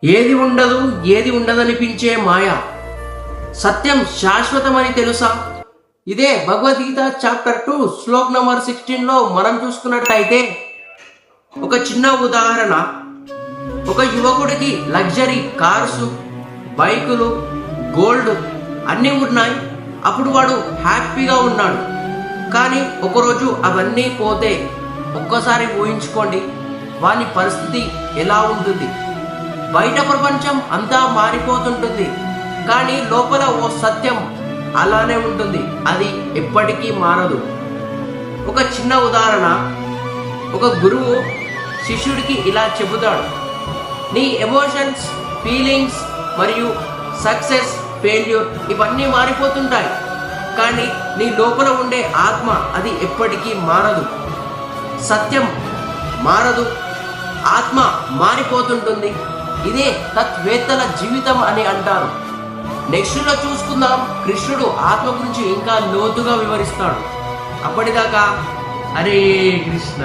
ఏది ఉండదు ఏది ఉండదనిపించే మాయ, సత్యం శాశ్వతమని తెలుసా? ఇదే భగవద్గీత చాప్టర్ 2 శ్లోక్ నంబర్ 16లో మనం చూసుకున్నట్లయితే ఒక చిన్న ఉదాహరణ. ఒక యువకుడికి లగ్జరీ కార్స్, బైకులు, గోల్డ్ అన్నీ ఉన్నాయి. అప్పుడు వాడు హ్యాపీగా ఉన్నాడు. కానీ ఒకరోజు అవన్నీ పోతే ఒక్కసారి ఊహించుకోండి, వాని పరిస్థితి ఎలా ఉంటుంది? బయట ప్రపంచం అంతా మారిపోతుంటుంది, కానీ లోపల ఓ సత్యం అలానే ఉంటుంది. అది ఎప్పటికీ మారదు. ఒక చిన్న ఉదాహరణ, ఒక గురువు శిష్యుడికి ఇలా చెబుతాడు: నీ ఎమోషన్స్, ఫీలింగ్స్ మరియు సక్సెస్, ఫెయిల్యూర్ ఇవన్నీ మారిపోతుంటాయి, కానీ నీ లోపల ఉండే ఆత్మ అది ఎప్పటికీ మారదు. సత్యం మారదు, ఆత్మ మారిపోతుంటుంది. ఇదే తత్వేత్తల జీవితం అని అంటారు. నెక్స్ట్లో చూసుకుందాం. కృష్ణుడు ఆత్మ గురించి ఇంకా లోతుగా వివరిస్తాడు. అప్పటిదాకా హరే కృష్ణ.